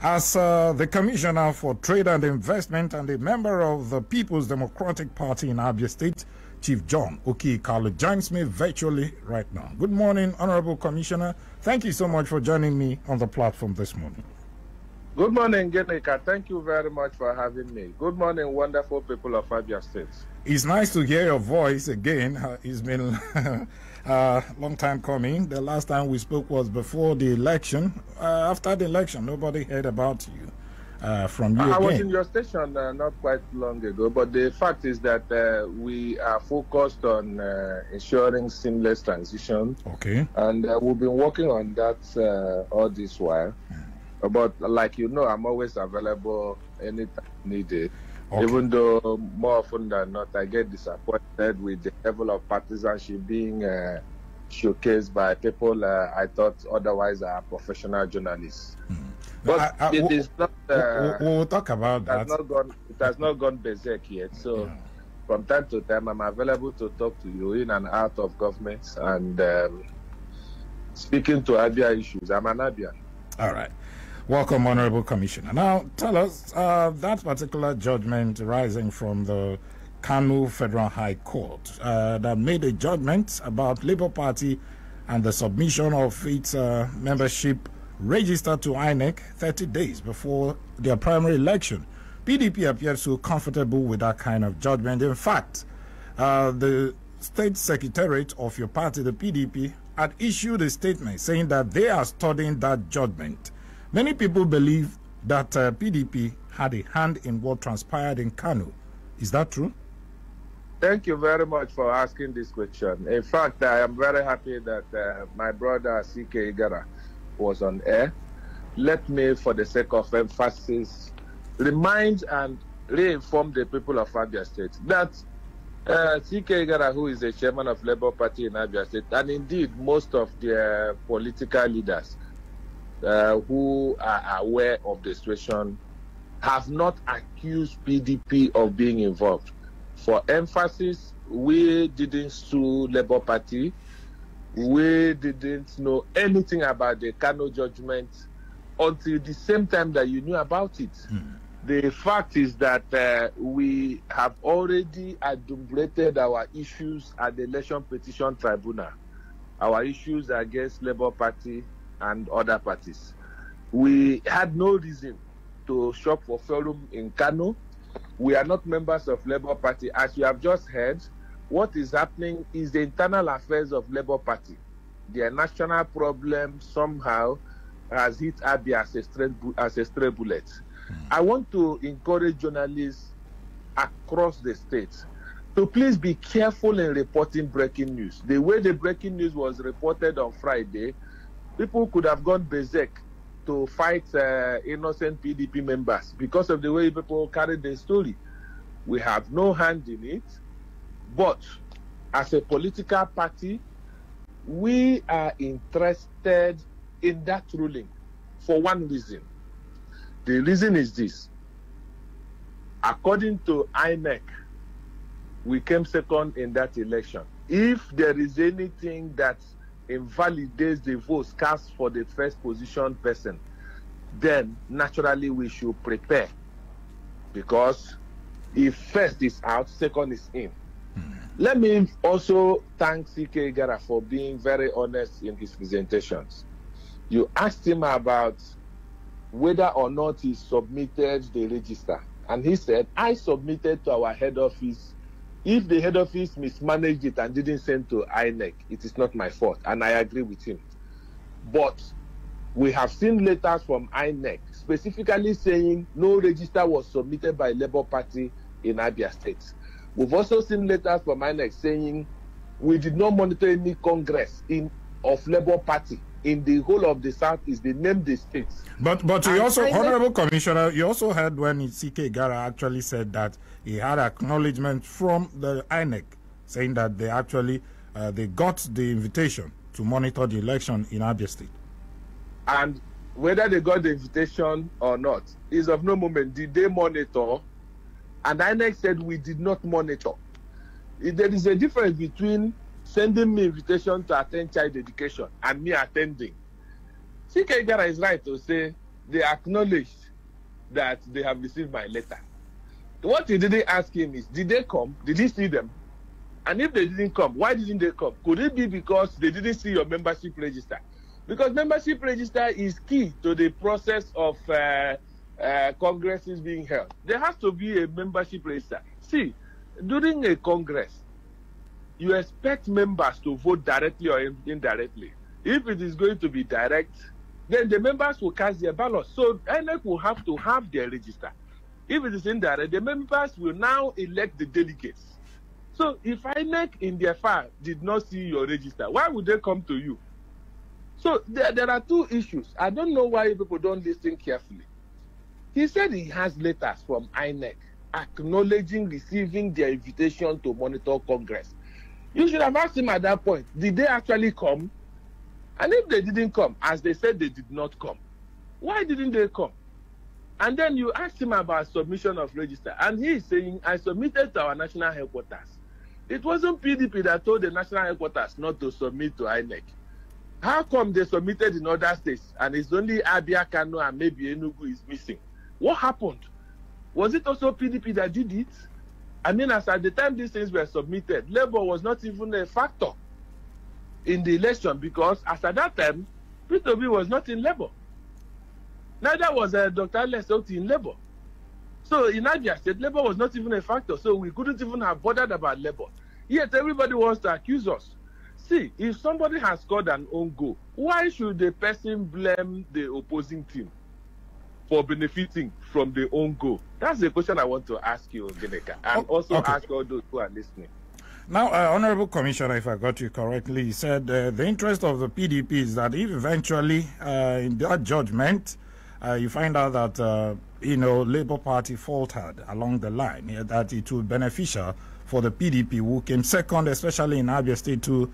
as the Commissioner for Trade and Investment and a member of the People's Democratic Party in Abia State, Chief John Okikalo joins me virtually right now. Good morning, Honorable Commissioner. Thank you so much for joining me on the platform this morning. Good morning, Genika. Thank you very much for having me. Good morning, wonderful people of Abia State. It's nice to hear your voice again. It's been a long time coming. The last time we spoke was before the election. After the election, nobody heard about you. From you I again. was in your station not quite long ago, but the fact is that we are focused on ensuring seamless transition. Okay. And we've been working on that all this while. But like you know, I'm always available anytime needed. Okay. Even though more often than not, I get disappointed with the level of partisanship being showcased by people I thought otherwise are professional journalists. But it is not. We'll talk about that. It has not gone berserk yet. So from time to time, I'm available to talk to you in and out of government and speaking to Abia issues. I'm an Abian. All right. Welcome, Honorable Commissioner. Now, tell us that particular judgment rising from the Kano Federal High Court that made a judgment about Labour Party and the submission of its membership register to INEC 30 days before their primary election. PDP appears so comfortable with that kind of judgment. In fact, the State Secretariat of your party, the PDP, had issued a statement saying that they are studying that judgment. Many people believe that PDP had a hand in what transpired in Kano. Is that true? Thank you very much for asking this question. In fact, I am very happy that my brother C.K. Igara was on air. Let me, for the sake of emphasis, remind and re-inform the people of Abia State that C.K. Igara, who is the chairman of Labour Party in Abia State, and indeed most of their political leaders who are aware of the situation, have not accused PDP of being involved. For emphasis, we didn't sue Labour Party. We didn't know anything about the Kano judgment until the same time that you knew about it. The fact is that we have already adumbrated our issues at the Election Petition Tribunal, our issues against Labour Party and other parties. We had no reason to shop for forum in Kano. We are not members of Labour Party. As you have just heard, what is happening is the internal affairs of Labour Party. Their national problem somehow has hit Abia as a stray bullet. I want to encourage journalists across the state to please be careful in reporting breaking news. The way the breaking news was reported on Friday, people could have gone berserk to fight innocent PDP members because of the way people carried the story. We have no hand in it, but as a political party, we are interested in that ruling for one reason. The reason is this. According to INEC, we came second in that election. If there is anything that invalidates the votes cast for the first position person, then naturally we should prepare, because if first is out, second is in. Let me also thank C.K. Igara for being very honest in his presentations. You asked him about whether or not he submitted the register, and he said, I submitted to our head office. If the head office mismanaged it and didn't send to INEC, it is not my fault, and I agree with him. But we have seen letters from INEC specifically saying no register was submitted by Labour Party in Abia State. We've also seen letters from INEC saying we did not monitor any congress of Labour Party in the whole of the South is the name the states. But you also, Honorable Commissioner, you also heard when C.K. Igara actually said that he had acknowledgement from the INEC saying that they actually they got the invitation to monitor the election in Abia State. And whether they got the invitation or not is of no moment. Did they monitor? And INEC said we did not monitor. There is a difference between sending me invitation to attend child education and me attending. C.K. Igara is right to say they acknowledged that they have received my letter. What he didn't ask him is, did they come? Did he see them? And if they didn't come, why didn't they come? Could it be because they didn't see your membership register? Because membership register is key to the process of congresses being held. There has to be a membership register. See, during a congress, you expect members to vote directly or indirectly. If it is going to be direct, then the members will cast their ballot. So INEC will have to have their register. If it is indirect, the members will now elect the delegates. So if INEC in their file did not see your register, why would they come to you? So there are two issues. I don't know why people don't listen carefully. He said he has letters from INEC acknowledging receiving their invitation to monitor Congress. You should have asked him at that point, did they actually come? And if they didn't come, as they said they did not come, why didn't they come? And then you asked him about submission of register, and he is saying, I submitted to our national headquarters. It wasn't PDP that told the national headquarters not to submit to INEC. How come they submitted in other states, and it's only Abia, Kano, and maybe Enugu is missing? What happened? Was it also PDP that did it? I mean, as at the time these things were submitted, Labour was not even a factor in the election, because as at that time, P2B was not in Labour. Neither was Dr. Lesoti in Labour. So in Abia State, Labour was not even a factor, so we couldn't even have bothered about Labour. Yet everybody wants to accuse us. See, if somebody has scored an own goal, why should the person blame the opposing team for benefiting from the own goal? That's the question I want to ask you, Geneka, and also ask all those who are listening. Now, Honorable Commissioner, if I got you correctly, you said the interest of the PDP is that if eventually in that judgment you find out that Labour Party faltered along the line, that it would be beneficial for the PDP, who came second, especially in Abia State, to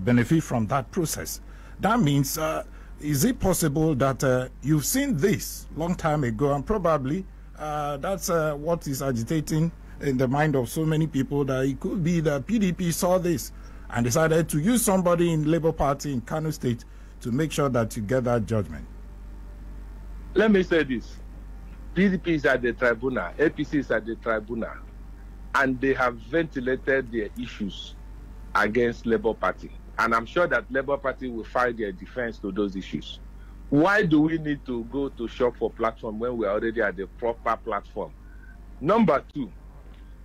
benefit from that process. That means, is it possible that you've seen this long time ago, and probably that's what is agitating in the mind of so many people, that it could be that PDP saw this and decided to use somebody in Labour Party in Kano State to make sure that you get that judgment? Let me say this. PDP is at the tribunal, APC is at the tribunal, and they have ventilated their issues against Labour Party. And I'm sure that Labour Party will file their defense to those issues. Why do we need to go to shop for platform when we're already at the proper platform? Number two,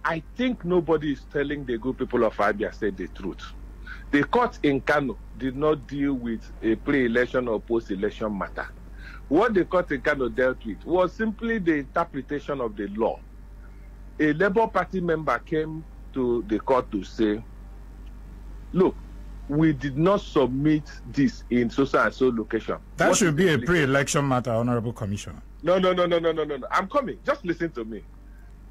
I think nobody is telling the good people of Abia State the truth. The court in Kano did not deal with a pre-election or post-election matter. What the court in Kano dealt with was simply the interpretation of the law. A Labour Party member came to the court to say, look, we did not submit this in so and so location. That should be a pre-election matter, Honorable Commissioner. No. I'm coming. Just listen to me.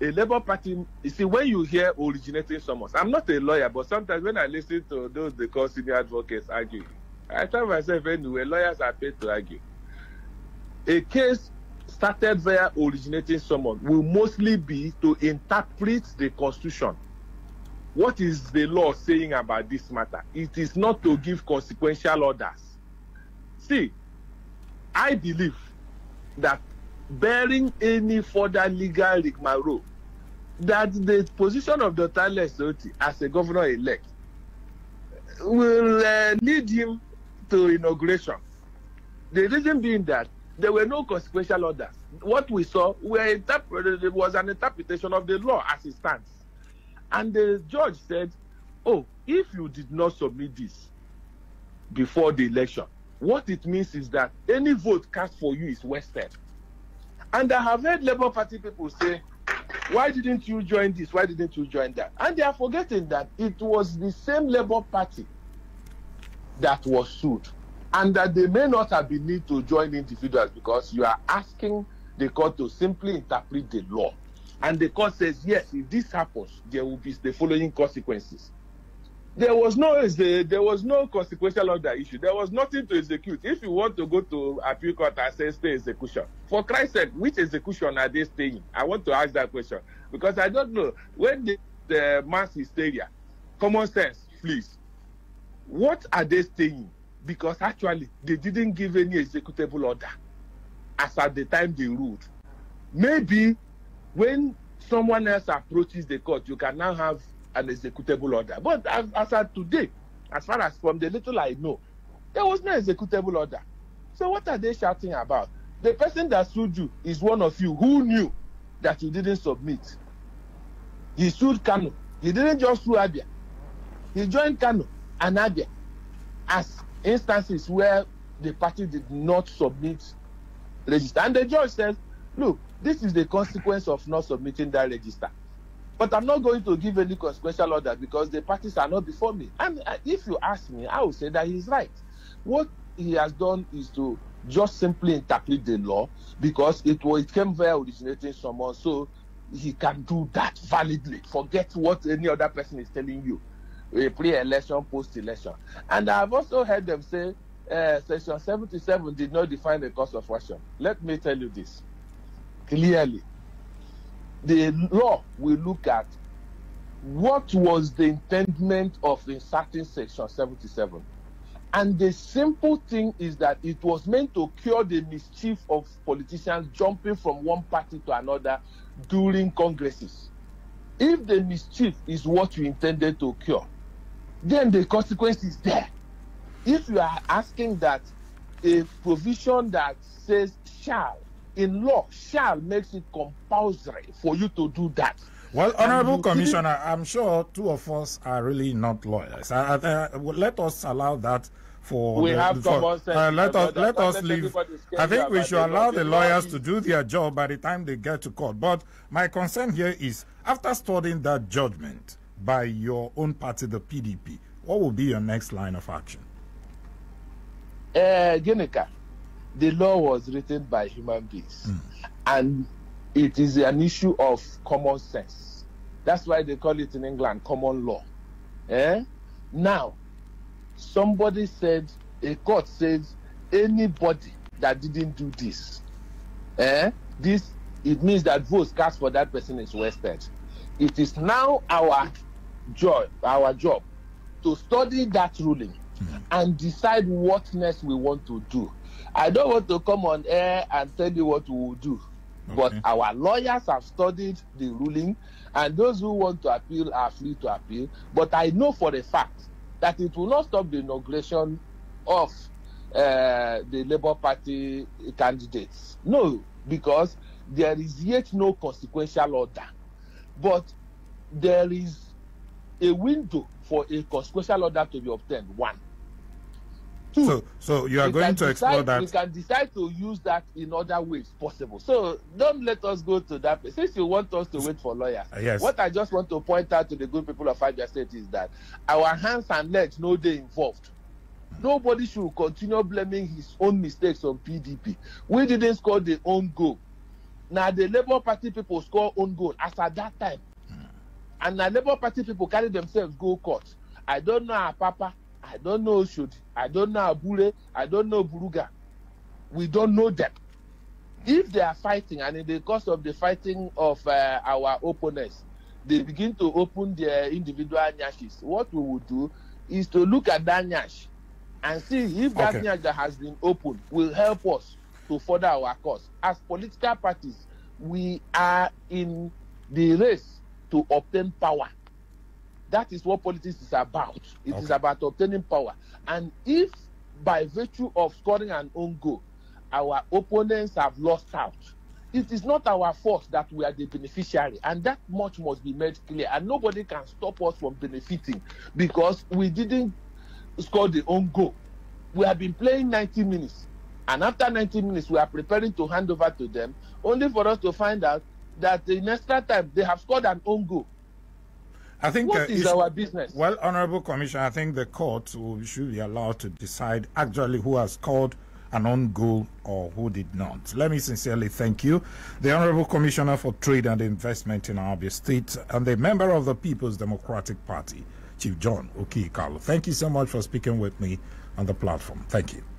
A Labour Party, you see, when you hear originating summons, I'm not a lawyer, but sometimes when I listen to those they call senior advocates argue, I tell myself, anyway, lawyers are paid to argue. A case started via originating summons will mostly be to interpret the Constitution. What is the law saying about this matter? It is not to give consequential orders. See, I believe that bearing any further legal rigmarole, that the position of Dr. Lesoti as a governor-elect will lead him to inauguration. The reason being that there were no consequential orders. What we saw was an interpretation of the law as it stands. And the judge said, oh, if you did not submit this before the election, what it means is that any vote cast for you is wasted. And I have heard Labour Party people say, why didn't you join this? Why didn't you join that? And they are forgetting that it was the same Labour Party that was sued, and that they may not have been need to join individuals because you are asking the court to simply interpret the law. And the court says, yes, if this happens, there will be the following consequences. There was no consequential order issue. There was nothing to execute. If you want to go to appeal court and say stay execution, for Christ's sake, which execution are they staying? I want to ask that question because I don't know. When the mass hysteria, common sense, please, what are they staying? Because actually, they didn't give any executable order. as at the time they ruled. Maybe when someone else approaches the court, you can now have an executable order. But as at today, as far as from the little I know, there was no executable order. So what are they shouting about? The person that sued you is one of you who knew that you didn't submit. He sued Kano. He didn't just sue Abia. He joined Kano and Abia as instances where the party did not submit register. And the judge says, look, this is the consequence of not submitting that register. But I'm not going to give any consequential order because the parties are not before me. And if you ask me, I will say that he's right. What he has done is to just simply interpret the law because it came via originating someone, so he can do that validly. Forget what any other person is telling you. A pre-election, post-election. And I've also heard them say Section 77 did not define the cause of action. Let me tell you this clearly. The law will look at what was the intendment of inserting Section 77. And the simple thing is that it was meant to cure the mischief of politicians jumping from one party to another during congresses. If the mischief is what you intended to cure, then the consequence is there. If you are asking that a provision that says shall, in law, shall makes it compulsory for you to do that. Well, Honorable Commissioner, I'm sure two of us are really not lawyers. Let us allow that for... We have common sense. Let us leave. I think we should allow the lawyers to do their job by the time they get to court. But my concern here is, after studying that judgment by your own party, the PDP, what will be your next line of action? Ginika, the law was written by human beings. And it is an issue of common sense. That's why they call it in England common law. Now, somebody said, a court says, anybody that didn't do this, it means that votes cast for that person is wasted. It is now our job to study that ruling and decide what next we want to do. I don't want to come on air and tell you what we will do. Okay. But our lawyers have studied the ruling, and those who want to appeal are free to appeal. But I know for a fact that it will not stop the inauguration of the Labour Party candidates. No, because there is yet no consequential order. But there is a window for a consequential order to be obtained. One. Two, so you are going to explore that. We can decide to use that in other ways possible. So don't let us go to that place. Since you want us to wait for lawyers, yes. What I just want to point out to the good people of Abia State is that our hands and legs, no day involved. Nobody should continue blaming his own mistakes on PDP. We didn't score the own goal. Now the Labour Party people score own goal as at that time. And the Labour Party people carry themselves go court. I don't know Apapa, I don't know Oshodi, I don't know Abure, I don't know Buruga. We don't know them. If they are fighting, and in the course of the fighting of our opponents, they begin to open their individual nyashes, what we will do is to look at that nyash and see if that nyash that has been opened will help us to further our cause. As political parties, we are in the race to obtain power. That is what politics is about. It is about obtaining power. And if by virtue of scoring an own goal, our opponents have lost out, it is not our fault that we are the beneficiary. And that much must be made clear. And nobody can stop us from benefiting because we didn't score the own goal. We have been playing 90 minutes. And after 90 minutes, we are preparing to hand over to them, only for us to find out that in extra time, they have scored an own goal. I think what is our business? Well, Honorable Commissioner, I think the court should be allowed to decide actually who has scored an own goal or who did not. Let me sincerely thank you, the Honorable Commissioner for Trade and Investment in Abia State and the member of the People's Democratic Party, Chief John Okikalo. Thank you so much for speaking with me on the platform. Thank you.